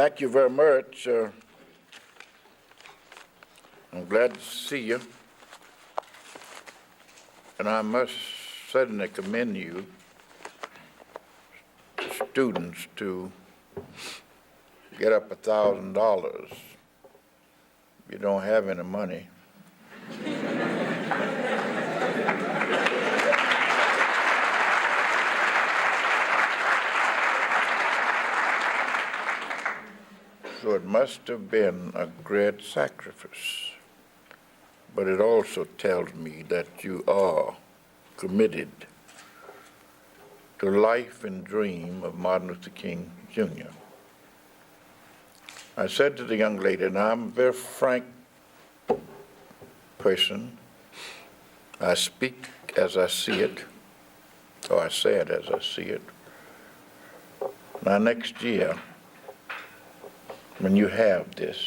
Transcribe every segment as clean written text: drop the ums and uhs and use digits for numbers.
Thank you very much. I'm glad to see you. And I must certainly commend you, students, to get up $1,000. You don't have any money. So it must have been a great sacrifice. But it also tells me that you are committed to the life and dream of Martin Luther King, Jr. I said to the young lady, and I'm a very frank person, I speak as I see it, or I say it as I see it. Now next year, when you have this,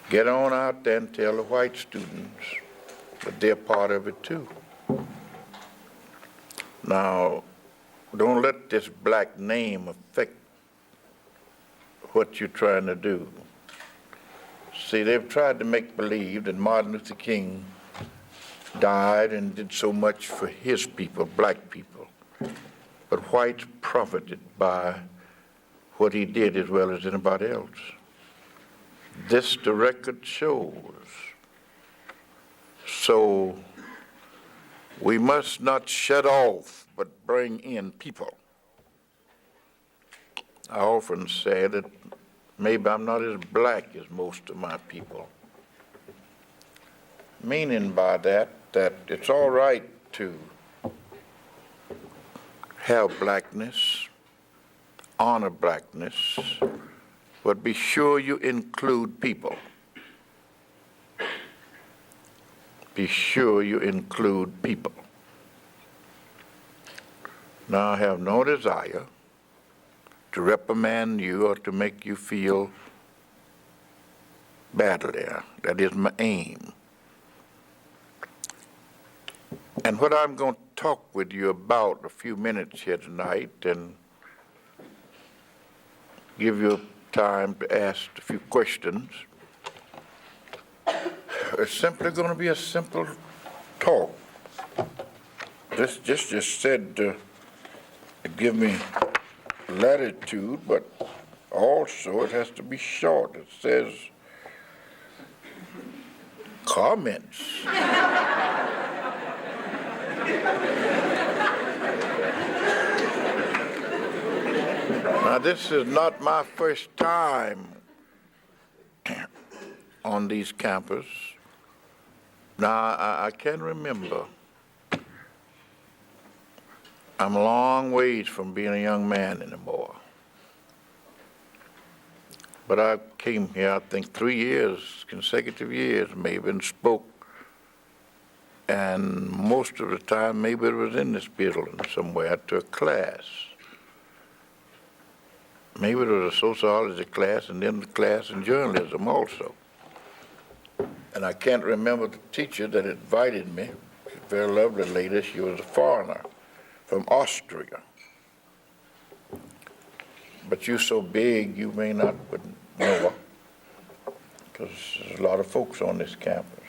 get on out there and tell the white students that they're part of it too. Now, don't let this black name affect what you're trying to do. See, they've tried to make believe that Martin Luther King died and did so much for his people, black people. But whites profited by what he did as well as anybody else. This the record shows. So we must not shut off, but bring in people. I often say that maybe I'm not as black as most of my people. Meaning by that it's all right to have blackness, honor blackness, but be sure you include people. Be sure you include people. Now, I have no desire to reprimand you or to make you feel badly. That is my aim. And what I'm going to talk with you about a few minutes here tonight and give you time to ask a few questions. It's simply going to be a simple talk. This just said to give me latitude, but also it has to be short. It says comments. Now, this is not my first time on these campuses. Now, I can remember. I'm a long ways from being a young man anymore. But I came here, I think 3 years, consecutive years maybe, and spoke. And most of the time, maybe it was in this building somewhere to a class. Maybe it was a sociology class and then the class in journalism also. And I can't remember the teacher that invited me. She's a very lovely lady. She was a foreigner from Austria. But you're so big, you may not know her, because there's a lot of folks on this campus.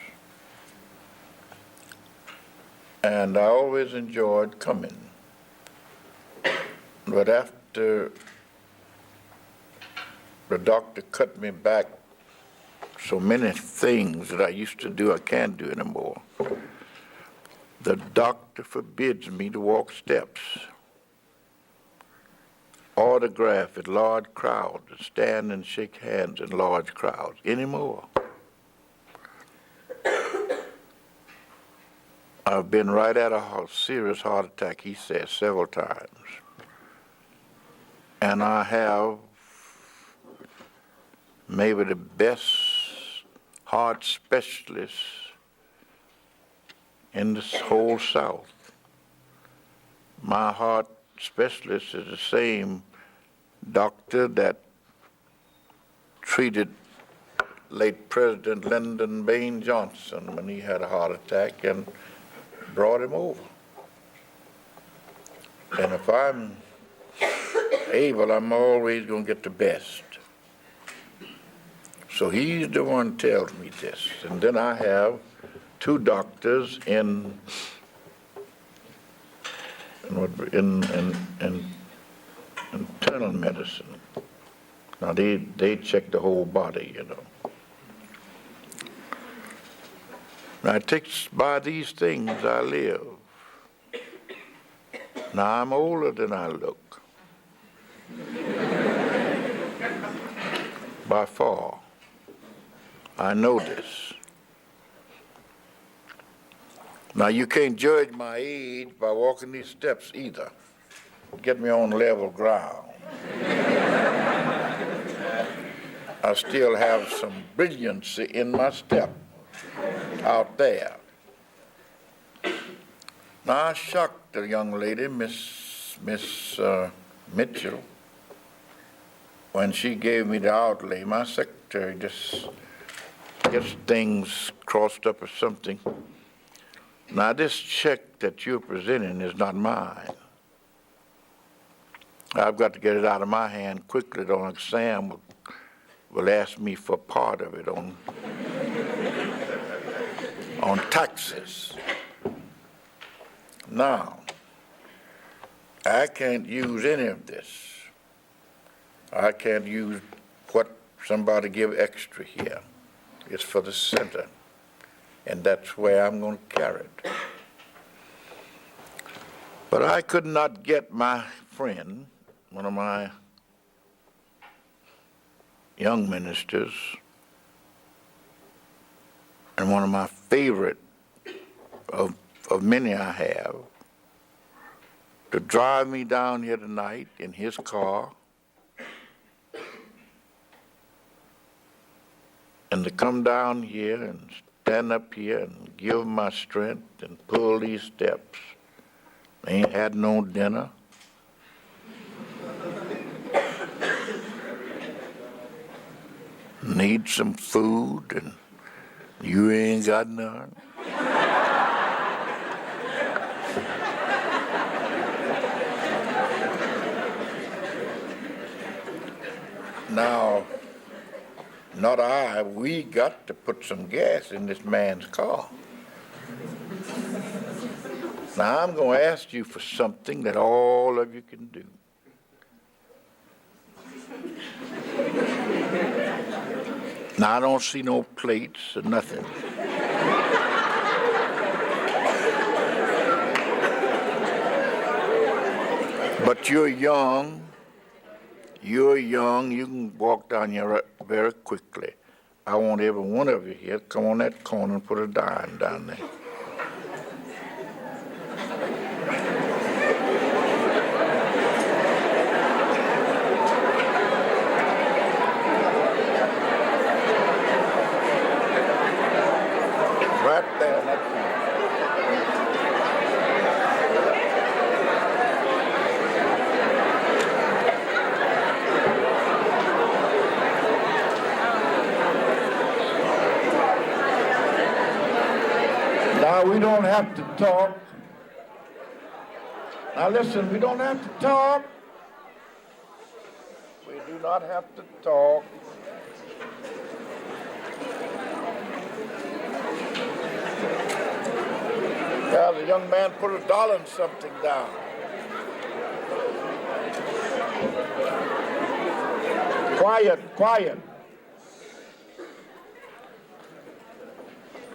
And I always enjoyed coming. But after the doctor cut me back so many things that I used to do I can't do anymore. The doctor forbids me to walk steps, autograph at large crowds, stand and shake hands in large crowds anymore. I've been right at a serious heart attack, he says, several times. And I have maybe the best heart specialist in this whole South. My heart specialist is the same doctor that treated late President Lyndon Baines Johnson when he had a heart attack and brought him over. And if I'm Abel, I'm always going to get the best. So he's the one who tells me this. And then I have two doctors in internal medicine. Now they check the whole body, you know. Now it takes by these things I live. Now I'm older than I look. By far. I know this. Now you can't judge my age by walking these steps either. Get me on level ground. I still have some brilliancy in my step out there. Now I shocked the young lady, Miss Mitchell, when she gave me the outlay. My secretary just gets things crossed up or something. Now this check that you're presenting is not mine. I've got to get it out of my hand quickly. Don't Sam will ask me for part of it on taxes. Now, I can't use any of this. I can't use what somebody give extra here. It's for the center, and that's where I'm going to carry it. But I could not get my friend, one of my young ministers, and one of my favorite of many I have, to drive me down here tonight in his car and to come down here and stand up here and give my strength and pull these steps. I ain't had no dinner. Need some food and you ain't got none. Now, not I, we got to put some gas in this man's car. Now, I'm going to ask you for something that all of you can do. Now, I don't see no plates or nothing. But you're young. You're young. You can walk down here very quickly. I want every one of you here to come on that corner and put a dime down there. Right there, that corner. Now we don't have to talk. Now listen, we don't have to talk. We do not have to talk. Yeah, the young man put $1 and something down. Quiet, quiet.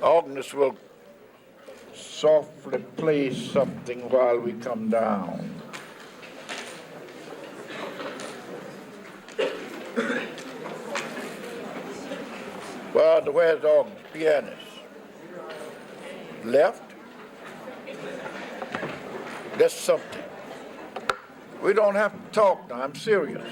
Agnes will softly play something while we come down. Well, where's the pianist? Left? That's something. We don't have to talk now, I'm serious.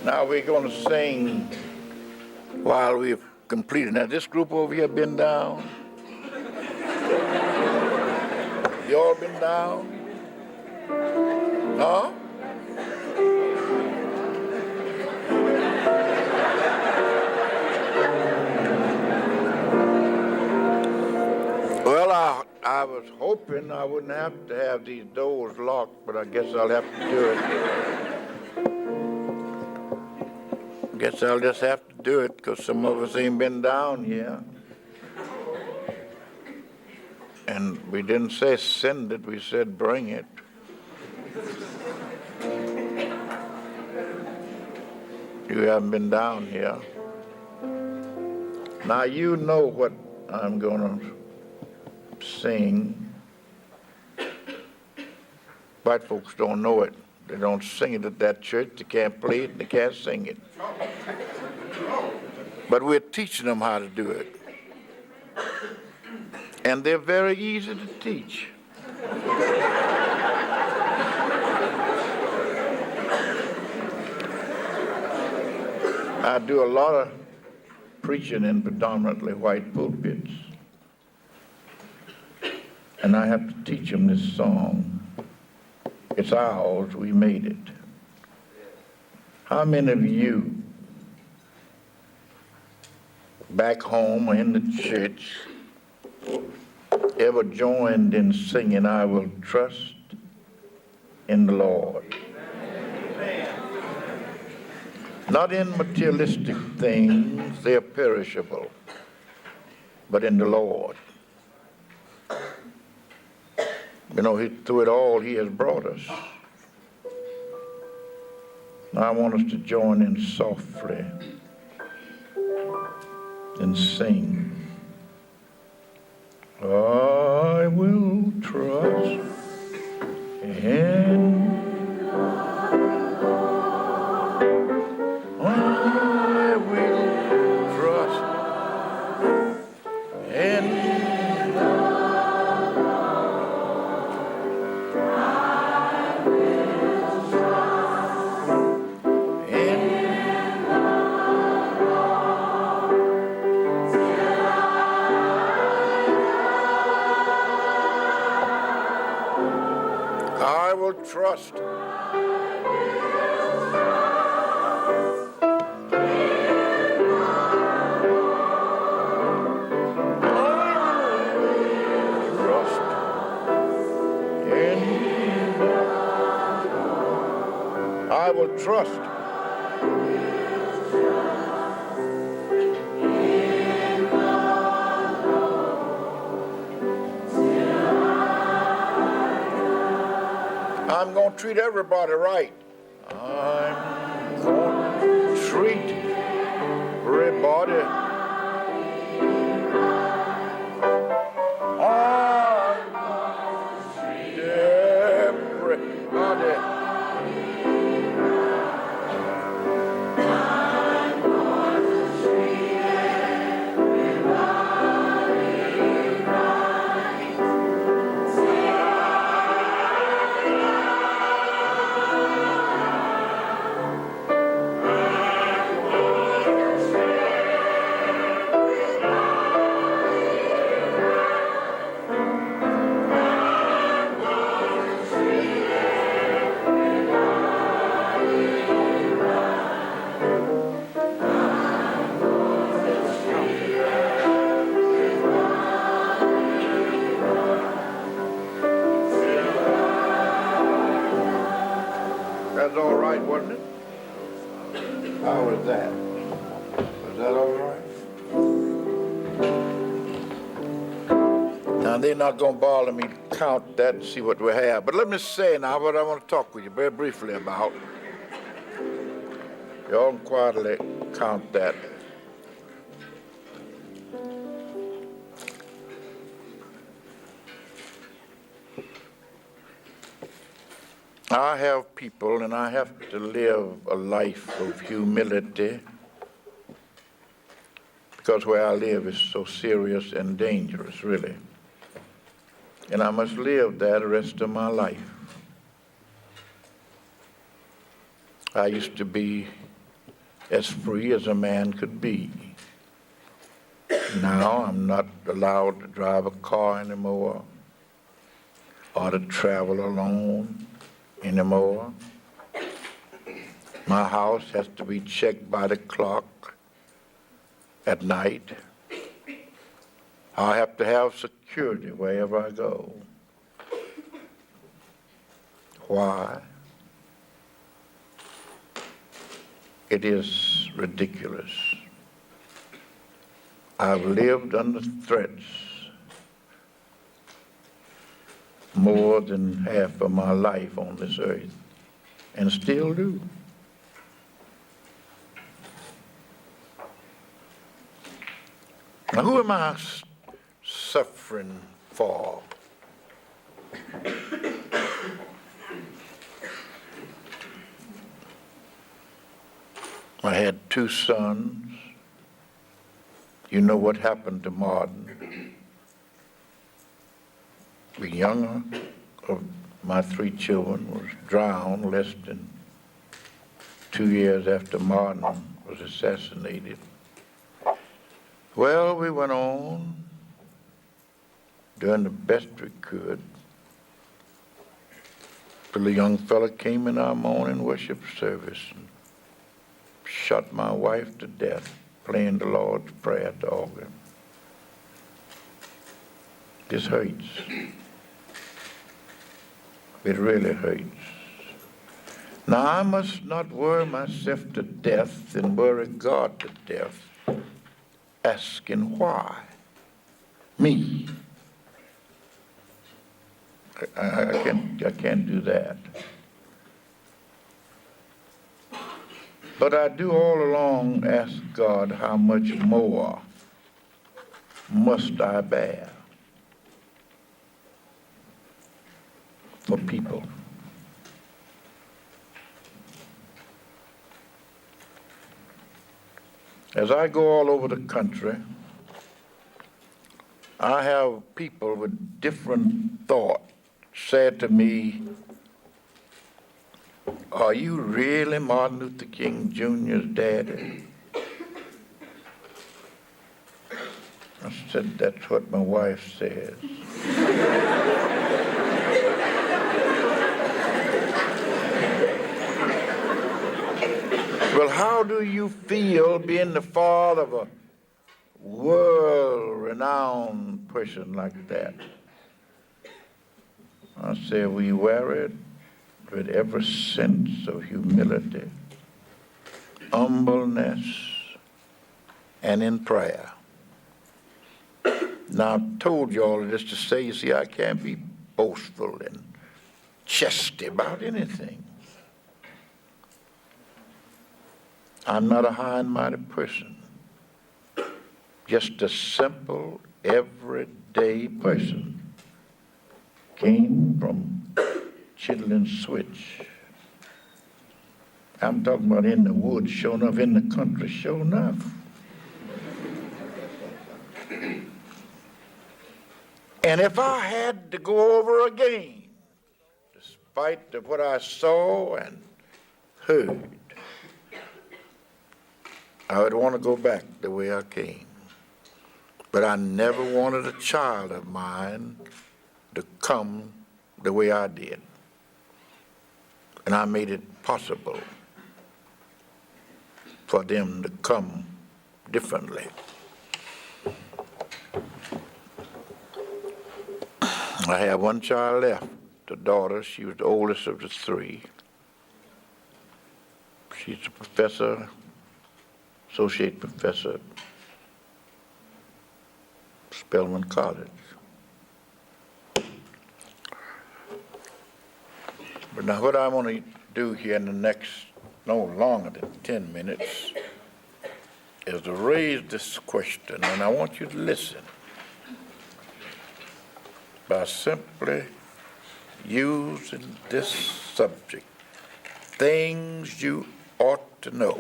Now we're going to sing while we've completed. Now this group over here been down. You all been down? Huh? Well, I was hoping I wouldn't have to have these doors locked, but I guess I'll have to do it. Guess I'll just have to do it because some of us ain't been down here. And we didn't say send it, we said bring it. You haven't been down here. Now you know what I'm going to sing. White folks don't know it. They don't sing it at that church. They can't play it and they can't sing it. But we're teaching them how to do it. And they're very easy to teach. I do a lot of preaching in predominantly white pulpits. And I have to teach them this song. It's ours, we made it. How many of you back home or in the church ever joined in singing, I will trust in the Lord? Not in materialistic things, they are perishable, but in the Lord. You know, through it all, he has brought us. Now I want us to join in softly and sing. I will trust in trust. I will trust. I'm going to treat everybody right. I'm going to treat everybody. I'm going to treat everybody. I'm going to treat everybody right. That's all right, wasn't it? How was that? Was that all right? Now, they're not going to bother me to count that and see what we have. But let me say now what I want to talk with you very briefly about. You all can quietly count that. I have people, and I have to live a life of humility because where I live is so serious and dangerous, really. And I must live that the rest of my life. I used to be as free as a man could be. Now I'm not allowed to drive a car anymore or to travel alone anymore. My house has to be checked by the clock at night. I have to have security wherever I go. Why? It is ridiculous. I've lived under threats more than half of my life on this earth, and still do. Now, who am I suffering for? I had 2 sons. You know what happened to Martin. The younger of my 3 children was drowned less than 2 years after Martin was assassinated. Well, we went on doing the best we could till the young fella came in our morning worship service and shot my wife to death playing the Lord's Prayer at the organ. This hurts. It really hurts. Now, I must not worry myself to death and worry God to death, asking why? Me. I can't do that. But I do all along ask God, how much more must I bear for people? As I go all over the country, I have people with different thoughts say to me, "Are you really Martin Luther King Jr.'s daddy?" I said, "That's what my wife says." Well, how do you feel being the father of a world-renowned person like that? I said, we wear it with every sense of humility, humbleness, and in prayer. Now, I've told you all of this to say, you see, I can't be boastful and chesty about anything. I'm not a high and mighty person. Just a simple, everyday person. Came from Chitlin Switch. I'm talking about in the woods, sure enough, in the country, sure enough. And if I had to go over again, despite of what I saw and heard, I would want to go back the way I came. But I never wanted a child of mine to come the way I did. And I made it possible for them to come differently. I have 1 child left, a daughter. She was the oldest of the 3. She's a professor, associate professor at Spelman College. But now what I want to do here in the next, no longer than 10 minutes, is to raise this question, and I want you to listen, by simply using this subject, things you ought to know.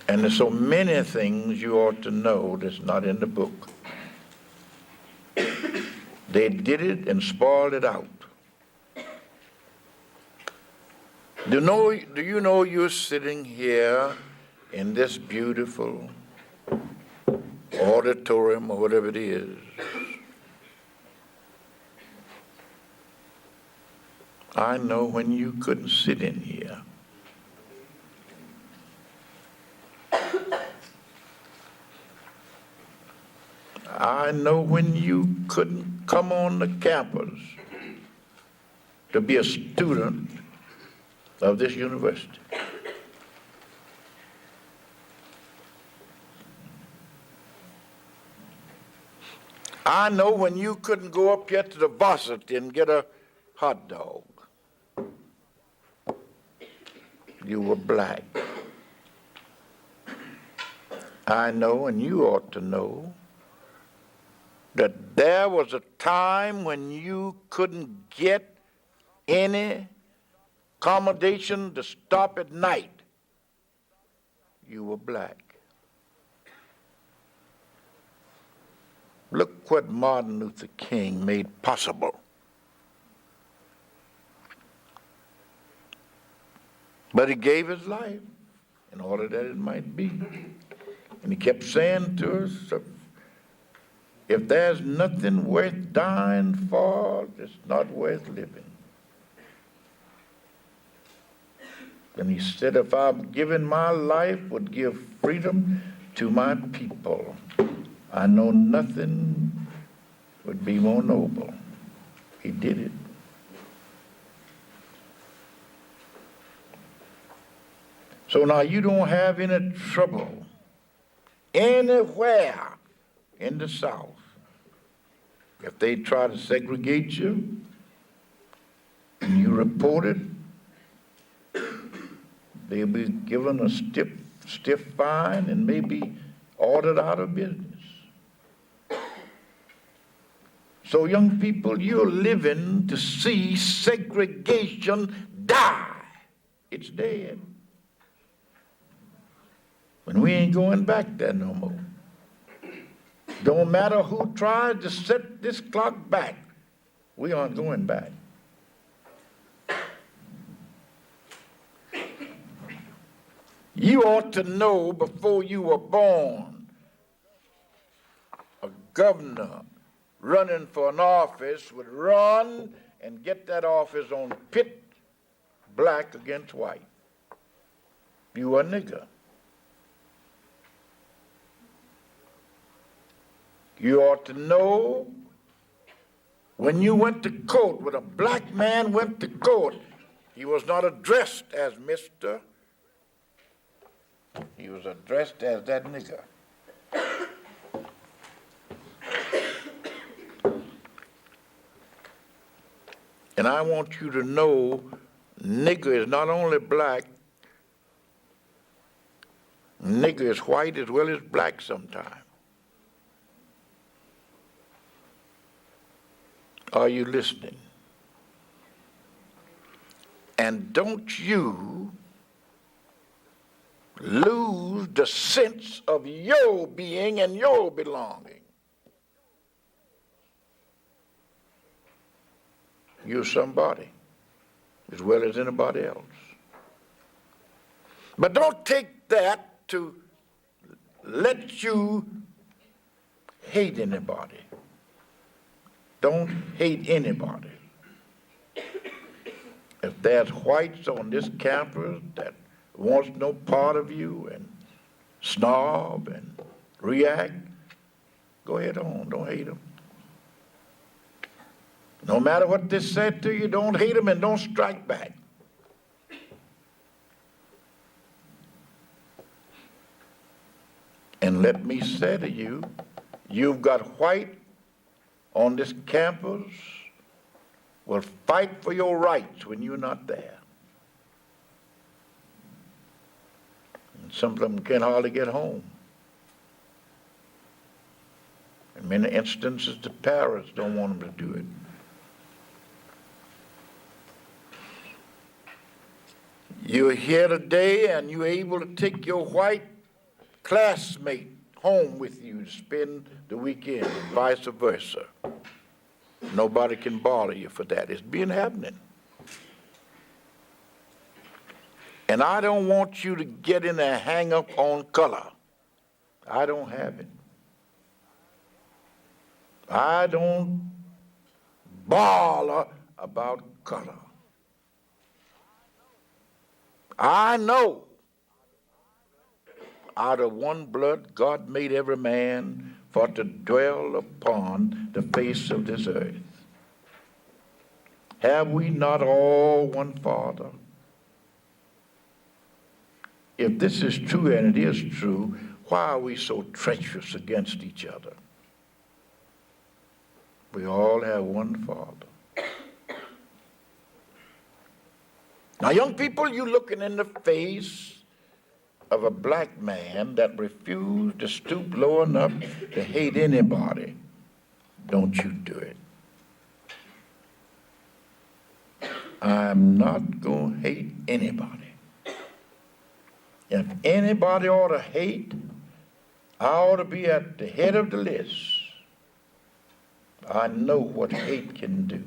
And there's so many things you ought to know that's not in the book. They did it and spoiled it out. Do you know you're sitting here in this beautiful auditorium or whatever it is? I know when you couldn't sit in here. I know when you couldn't come on the campus to be a student of this university. I know when you couldn't go up here to the varsity and get a hot dog. You were black. I know, and you ought to know, that there was a time when you couldn't get any accommodation to stop at night. You were black. Look what Martin Luther King made possible. But he gave his life in order that it might be. And he kept saying to us, if there's nothing worth dying for, it's not worth living. And he said, if I've given my life, would give freedom to my people, I know nothing would be more noble. He did it. So now you don't have any trouble anywhere in the South. If they try to segregate you and you report it, they'll be given a stiff fine and maybe ordered out of business. So young people, you're living to see segregation die. It's dead. And we ain't going back there no more. Don't matter who tries to set this clock back, we aren't going back. You ought to know before you were born, a governor running for an office would run and get that office on pit black against white. You were a nigger. You ought to know when you went to court, when a black man went to court, he was not addressed as Mr. He was addressed as that nigger. And I want you to know, nigger is not only black, nigger is white as well as black sometimes. Are you listening? And don't you lose the sense of your being and your belonging. You're somebody as well as anybody else. But don't take that to let you hate anybody. Don't hate anybody. If there's whites on this campus that wants no part of you and snob and react, go ahead on, don't hate them. No matter what they said to you, don't hate them and don't strike back. And let me say to you, you've got white on this campus will fight for your rights when you're not there. And some of them can hardly get home. In many instances, the parents don't want them to do it. You're here today and you're able to take your white classmate home with you to spend the weekend, and vice versa. Nobody can bother you for that. It's been happening. And I don't want you to get in a hang up on color. I don't have it. I don't bother about color. I know out of one blood God made every man for to dwell upon the face of this earth. Have we not all one Father? If this is true, and it is true, why are we so treacherous against each other? We all have one Father. Now, young people, you're looking in the face of a black man that refused to stoop low enough to hate anybody. Don't you do it. I'm not going to hate anybody. If anybody ought to hate, I ought to be at the head of the list. I know what hate can do.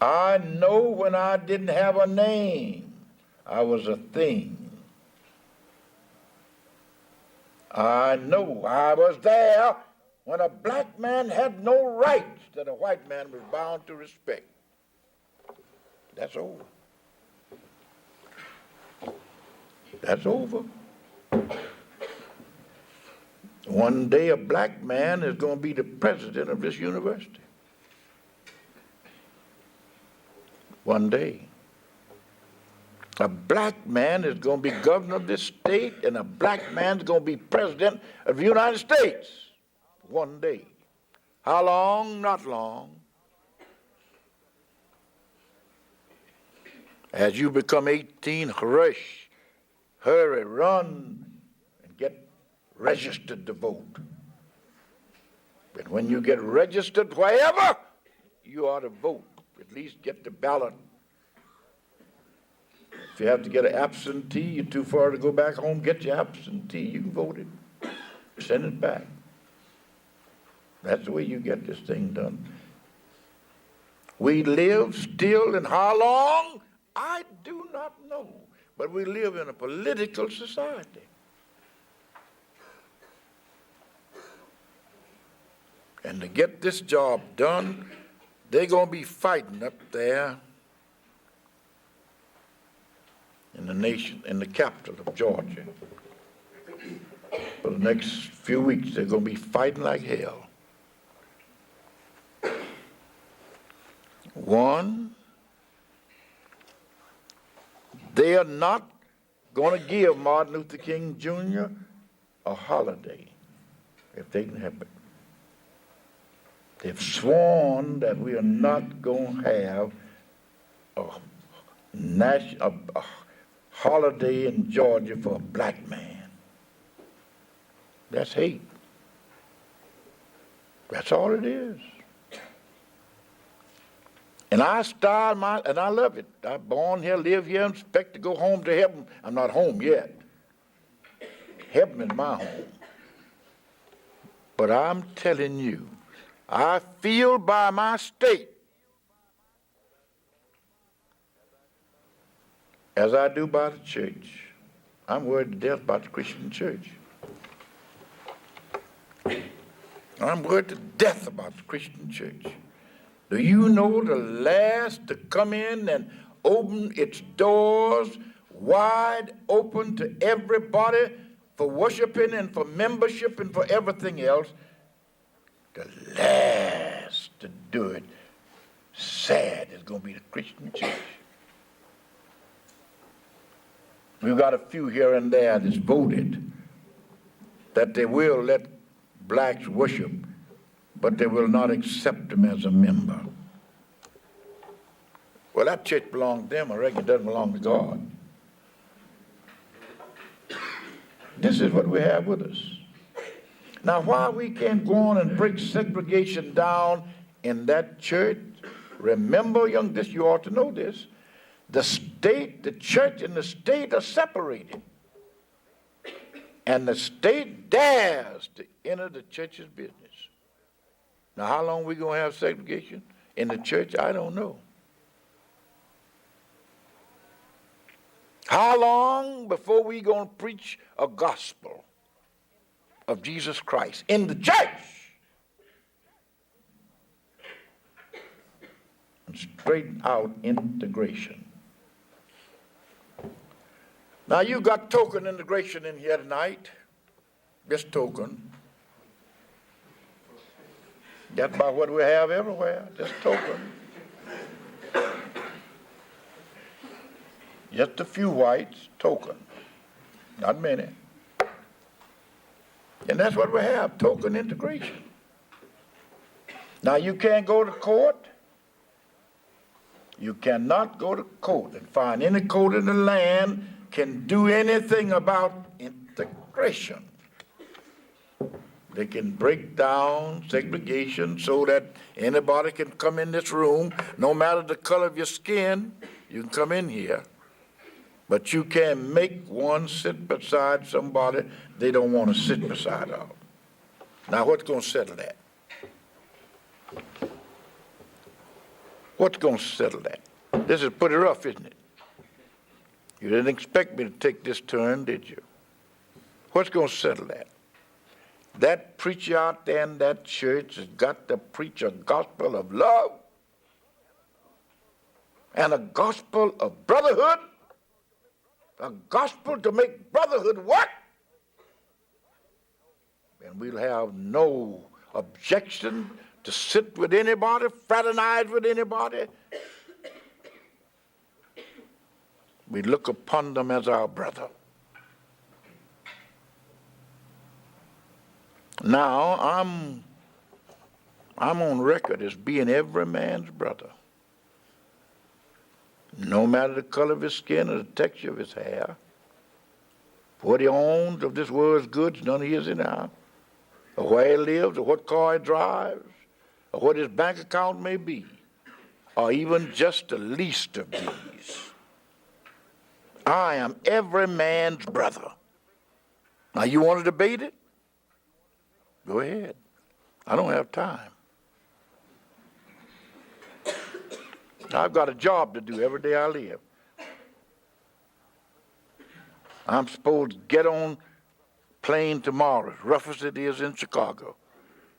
I know when I didn't have a name, I was a thing. I know I was there when a black man had no rights that a white man was bound to respect. That's over. That's over. One day a black man is going to be the president of this university. One day. A black man is going to be governor of this state, and a black man is going to be president of the United States. One day. How long? Not long. As you become 18, rush, hurry, run, and get registered to vote. But when you get registered, wherever, you ought to vote. At least get the ballot. If you have to get an absentee, you're too far to go back home, get your absentee. You can vote it. Send it back. That's the way you get this thing done. We live still in how long? I do not know. But we live in a political society. And to get this job done, they're going to be fighting up there in the nation, in the capital of Georgia. For the next few weeks, they're going to be fighting like hell. One, they are not going to give Martin Luther King Jr. a holiday if they can help it. They've sworn that we are not going to have a holiday in Georgia for a black man. That's hate. That's all it is. And I love it. I'm born here, live here, and expect to go home to heaven. I'm not home yet. Heaven is my home. But I'm telling you, I feel by my state as I do by the church. I'm worried to death about the Christian church. I'm worried to death about the Christian church. Do you know the last to come in and open its doors wide open to everybody for worshiping and for membership and for everything else? The last to do it, sad, is going to be the Christian church. We've got a few here and there that's voted that they will let blacks worship, but they will not accept them as a member. Well, that church belongs to them. I reckon it doesn't belong to God. This is what we have with us. Now, why we can't go on and break segregation down in that church, remember, you ought to know this, the state, the church and the state are separated. And the state dares to enter the church's business. Now, how long are we going to have segregation in the church? I don't know. How long before we going to preach a gospel of Jesus Christ in the church and straighten out integration? Now you got token integration in here tonight. Just token. That's about what we have everywhere. Just token. Just a few whites, token. Not many. And that's what we have, token integration. Now you can't go to court. You cannot go to court and find any court in the land can do anything about integration. They can break down segregation so that anybody can come in this room, no matter the color of your skin, you can come in here. But you can't make one sit beside somebody they don't want to sit beside of. Now what's going to settle that? What's going to settle that? This is pretty rough, isn't it? You didn't expect me to take this turn, did you? What's going to settle that? That preacher out there in that church has got to preach a gospel of love and a gospel of brotherhood, a gospel to make brotherhood work. And we'll have no objection to sit with anybody, fraternize with anybody. We look upon them as our brother. Now, I'm on record as being every man's brother. No matter the color of his skin or the texture of his hair. What he owns of this world's goods, none of his anyhow. Or where he lives, or what car he drives, or what his bank account may be, or even just the least of these. I am every man's brother. Now, you want to debate it? Go ahead. I don't have time. I've got a job to do every day I live. I'm supposed to get on plane tomorrow, as rough as it is in Chicago,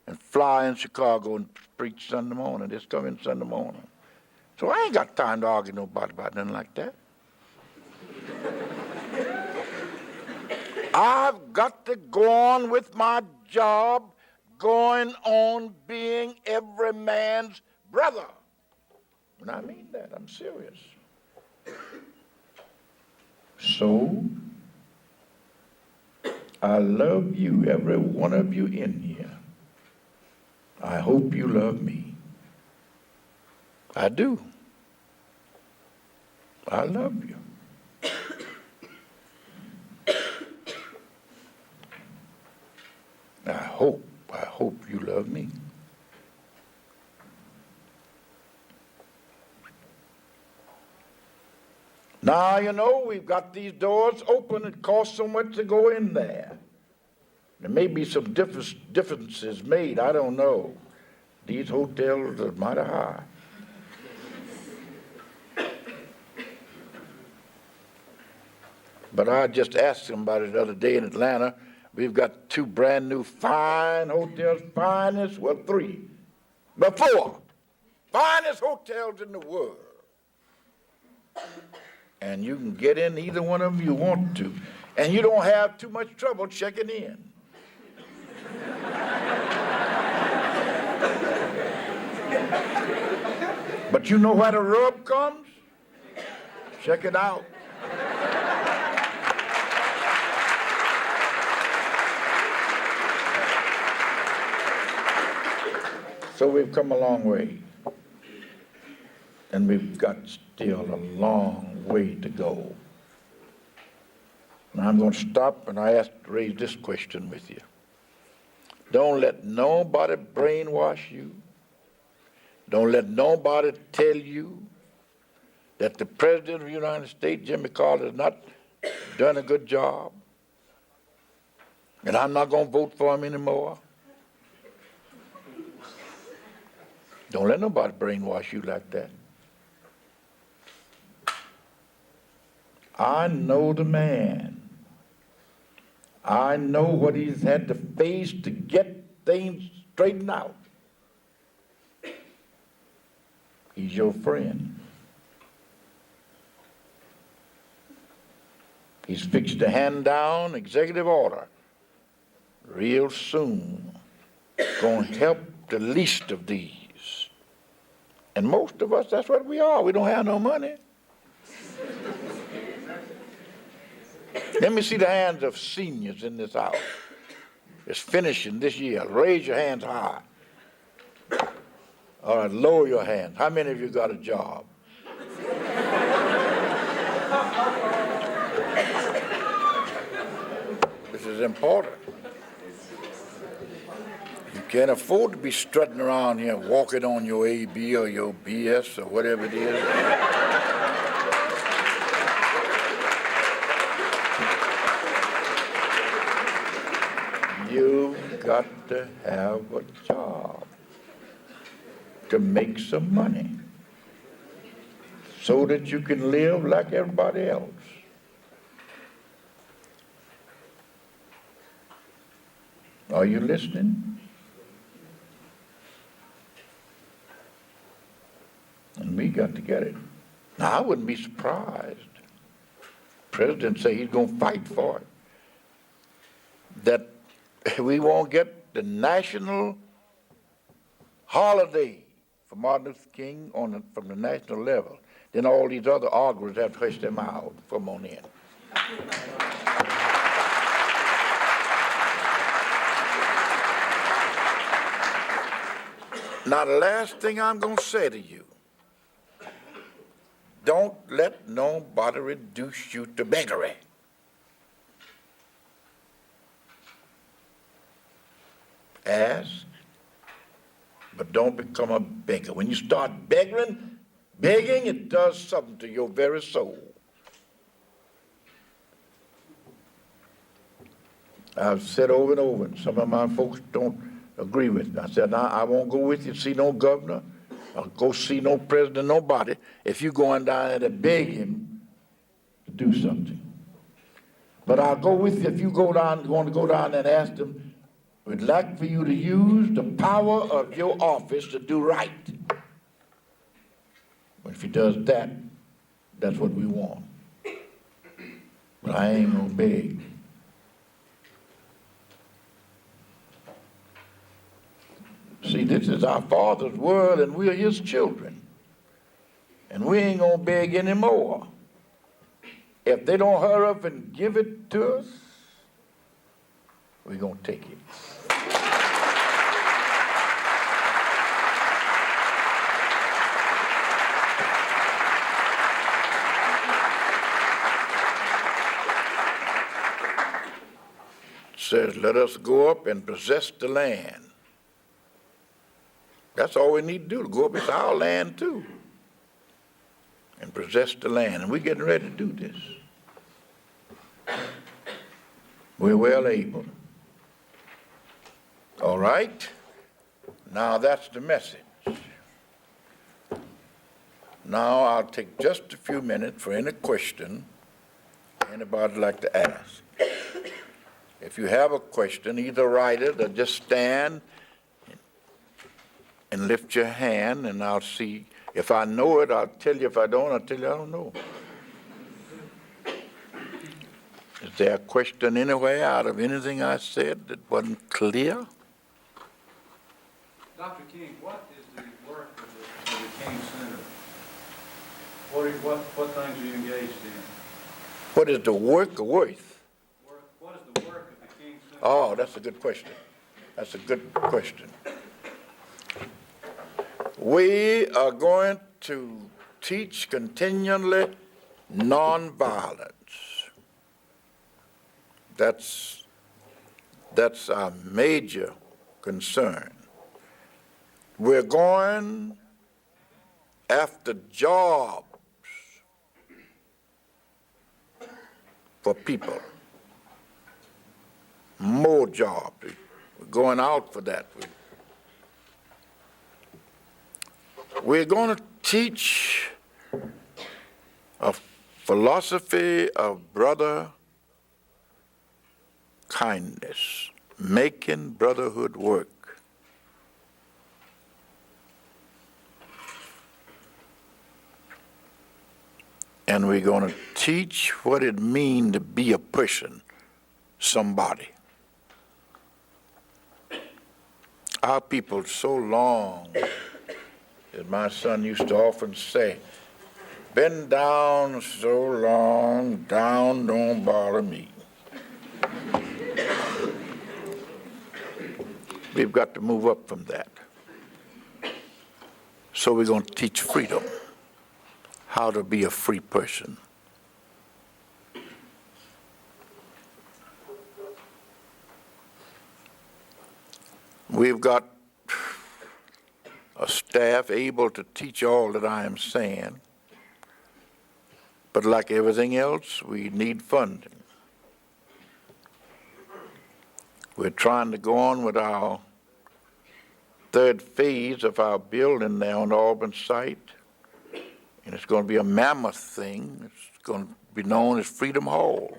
and fly in Chicago and preach Sunday morning, this coming Sunday morning. So I ain't got time to argue nobody about nothing like that. I've got to go on with my job, going on being every man's brother. And I mean that, I'm serious. So, I love you, every one of you in here. I hope you love me. I do. I love you. I hope you love me. Now, you know, we've got these doors open. It costs so much to go in there. There may be some differences made. I don't know. These hotels are mighty high. But I just asked somebody the other day in Atlanta. We've got 2 brand new fine hotels, finest, well, 3, but 4 finest hotels in the world. And you can get in either one of them you want to. And you don't have too much trouble checking in. But you know where the rub comes? Check it out. So we've come a long way. And we've got still a long way to go. Now I'm going to stop and I ask to raise this question with you. Don't let nobody brainwash you. Don't let nobody tell you that the President of the United States, Jimmy Carter, has not done a good job. And I'm not going to vote for him anymore. Don't let nobody brainwash you like that. I know the man. I know what he's had to face to get things straightened out. He's your friend. He's fixed to hand down executive order real soon. Going to help the least of these. And most of us, that's what we are. We don't have no money. Let me see the hands of seniors in this house. It's finishing this year. Raise your hands high. All right, lower your hands. How many of you got a job? This is important. You can't afford to be strutting around here walking on your AB or your BS or whatever it is. You've got to have a job to make some money so that you can live like everybody else. Are you listening? And we got to get it. Now, I wouldn't be surprised. The president say he's going to fight for it. That we won't get the national holiday for Martin Luther King from the national level. Then all these other arguers have to hush them out from on in. Now, the last thing I'm going to say to you, don't let nobody reduce you to beggary. Ask, but don't become a beggar. When you start begging, it does something to your very soul. I've said over and over, and some of my folks don't agree with me. I said, now, I won't go with you to see no governor. I'll go see no president, nobody, if you're going down there to beg him to do something. But I'll go with you if you want to go down there and ask them, we'd like for you to use the power of your office to do right. But if he does that, that's what we want. But I ain't gonna beg. See, this is our Father's world, and we're his children. And we ain't gonna beg anymore. If they don't hurry up and give it to us, we're gonna take it. It says, let us go up and possess the land. That's all we need to do, to go up. It's our land too. And possess the land. And we're getting ready to do this. We're well able. All right? Now that's the message. Now I'll take just a few minutes for any question anybody'd like to ask. If you have a question, either write it or just stand and lift your hand, and I'll see. If I know it, I'll tell you. If I don't, I'll tell you I don't know. Is there a question anywhere out of anything I said that wasn't clear? Dr. King, what is the work of the King Center? What things are you engaged in? What is the work of worth? What is the work of the King Center? Oh, that's a good question. That's a good question. We are going to teach continually nonviolence. That's our major concern. We're going after jobs for people. More jobs. We're going out for that. We're going to teach for philosophy of brother kindness, making brotherhood work. And we're going to teach what it means to be a person, somebody. Our people so long, as my son used to often say, been down so long, down don't bother me. We've got to move up from that. So we're going to teach freedom, how to be a free person. We've got a staff able to teach all that I am saying, but like everything else, we need funding. We're trying to go on with our third phase of our building there on the Auburn site, and it's going to be a mammoth thing. It's going to be known as Freedom Hall.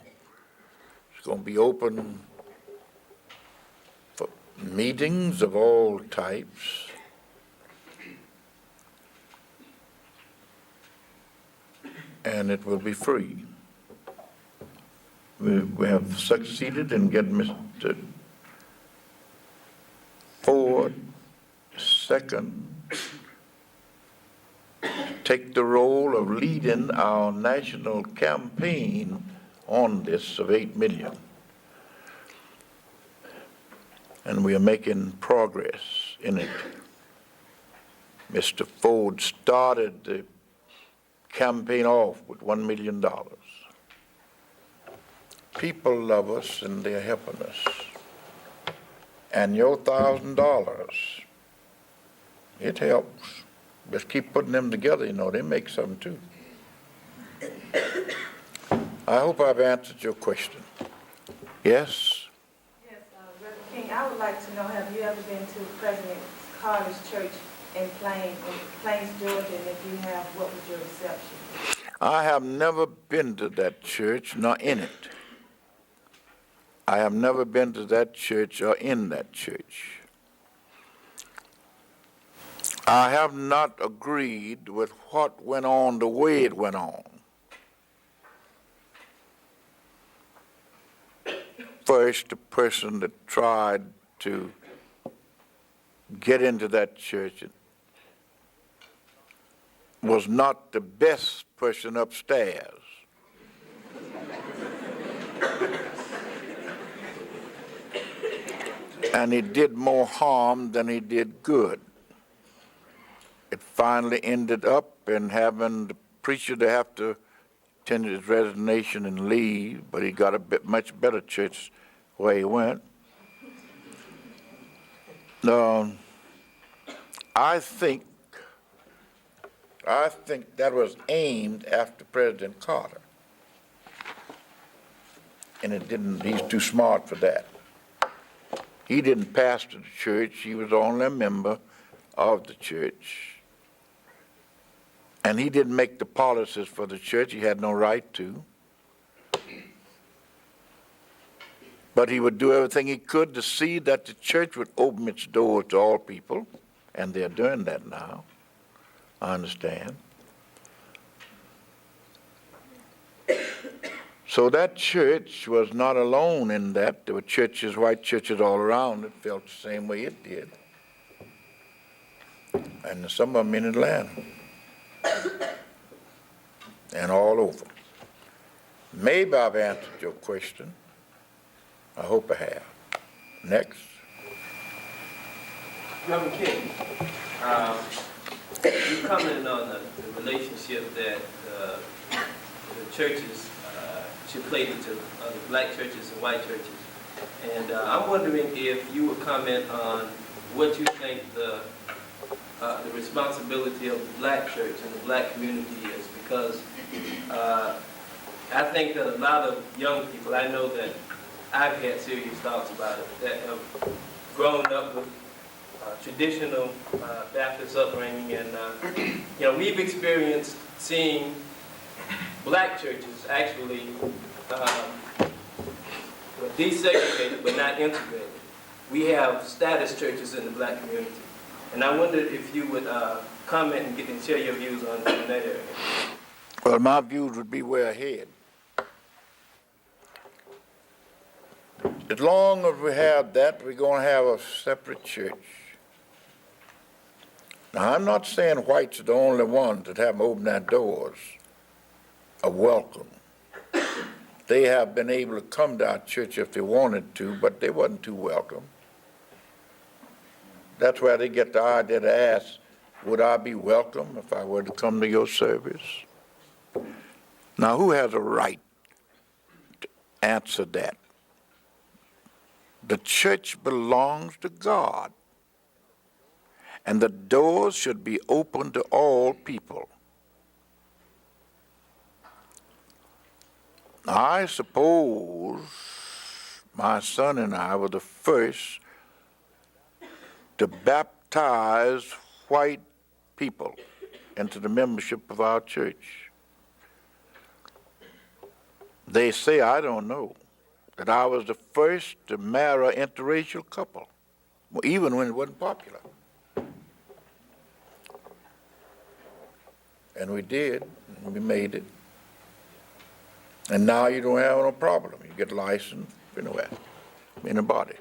It's going to be open for meetings of all types. And it will be free. We have succeeded in getting Mr. Ford II to take the role of leading our national campaign on this of $8 million. And we are making progress in it. Mr. Ford started the campaign off with $1 million. People love us and they're helping us. And your $1,000, it helps. Just keep putting them together, they make something too. I hope I've answered your question. Yes? Yes, Reverend King, I would like to know, have you ever been to President Carter's church in Plains, Georgia, and if you have, what was your reception? I have never been to that church, nor in it. I have never been to that church or in that church. I have not agreed with what went on the way it went on. First, the person that tried to get into that church was not the best person upstairs. And he did more harm than he did good. It finally ended up in having the preacher to have to tender his resignation and leave, but he got a much better church where he went. I think that was aimed after President Carter. And it didn't, he's too smart for that. He didn't pastor the church, he was only a member of the church. And he didn't make the policies for the church, he had no right to. But he would do everything he could to see that the church would open its doors to all people, and they're doing that now, I understand. So that church was not alone in that. There were churches, white churches all around that felt the same way it did. And some of them in Atlanta. And all over. Maybe I've answered your question. I hope I have. Next. Reverend King, you commented on the relationship that the churches should play to the black churches and white churches. And I'm wondering if you would comment on what you think the responsibility of the black church and the black community is, because I think that a lot of young people, I know that I've had serious thoughts about it, that have grown up with traditional Baptist upbringing, and we've experienced seeing black churches actually were desegregated but not integrated. We have status churches in the black community. And I wondered if you would comment and share your views on that area. Well, my views would be way ahead. As long as we have that, we're going to have a separate church. Now, I'm not saying whites are the only ones that haven't opened their doors of welcome. They have been able to come to our church if they wanted to, but they wasn't too welcome. That's where they get the idea to ask, would I be welcome if I were to come to your service? Now, who has a right to answer that? The church belongs to God, and the doors should be open to all people. I suppose my son and I were the first to baptize white people into the membership of our church. They say, I don't know, that I was the first to marry an interracial couple, even when it wasn't popular. And we did, and we made it. And now you don't have no problem. You get licensed anywhere, anybody.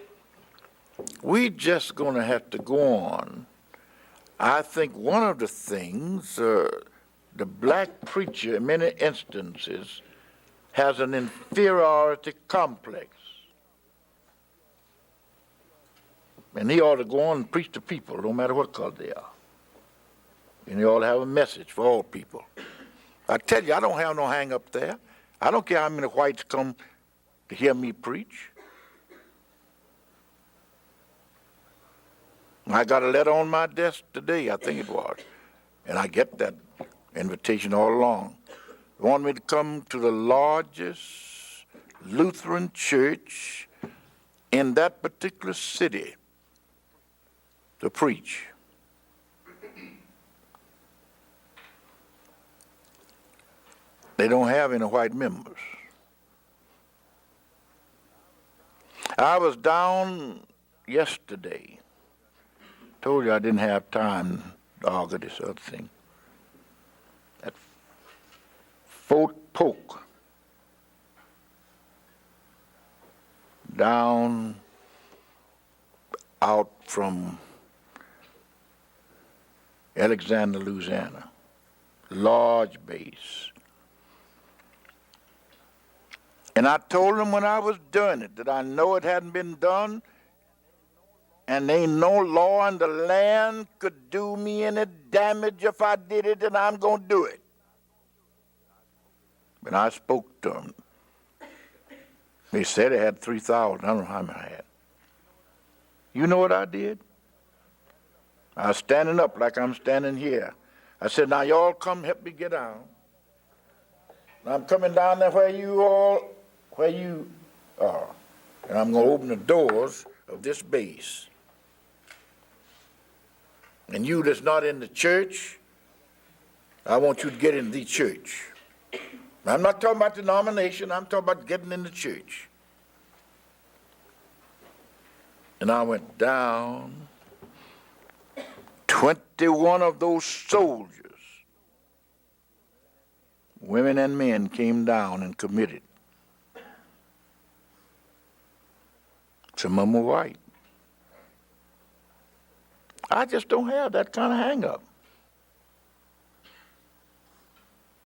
We just going to have to go on. I think one of the things, the black preacher in many instances has an inferiority complex. And he ought to go on and preach to people, no matter what color they are. And he ought to have a message for all people. I tell you, I don't have no hang up there. I don't care how many whites come to hear me preach. I got a letter on my desk today, I think it was, and I get that invitation all along. They want me to come to the largest Lutheran church in that particular city to preach. They don't have any white members. I was down yesterday. Told you I didn't have time to argue this other thing. At Fort Polk, down out from Alexander, Louisiana, large base. And I told them when I was doing it that I know it hadn't been done, and ain't no law in the land could do me any damage if I did it, and I'm going to do it. But I spoke to them. They said they had 3,000. I don't know how many I had. You know what I did? I was standing up like I'm standing here. I said, now y'all come help me get down. Now I'm coming down there where you are. And I'm going to open the doors of this base. And you that's not in the church, I want you to get in the church. Now, I'm not talking about denomination, I'm talking about getting in the church. And I went down. 21 of those soldiers, women and men, came down and committed. Some of them were white. I just don't have that kind of hang-up.